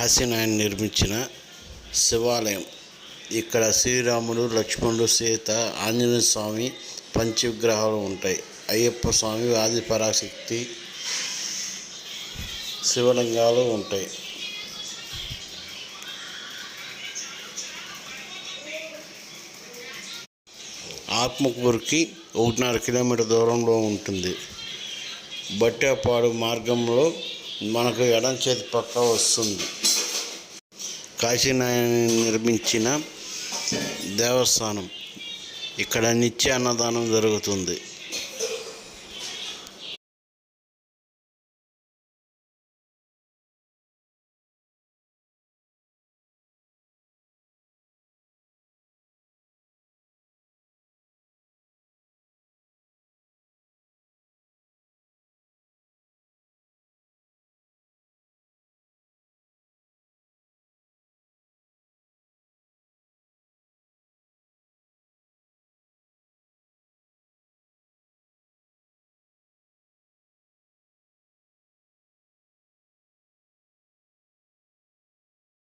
కాశీనాయన నిర్మించిన శివాలయం. ఇక్కడ శ్రీరాముడు, లక్ష్మణుడు, సీత, ఆంజనేయ స్వామి పంచవిగ్రహాలు ఉంటాయి. అయ్యప్ప స్వామి, ఆదిపరాశక్తి శివలింగాలు ఉంటాయి. ఆత్మకూరుకి 1.5 కిలోమీటర్ దూరంలో ఉంటుంది. బట్టేపాడు మార్గంలో మనకు ఎడం చేతి పక్క వస్తుంది. కాశీనాయన నిర్మించిన దేవస్థానం. ఇక్కడ నిత్య అన్నదానం జరుగుతుంది.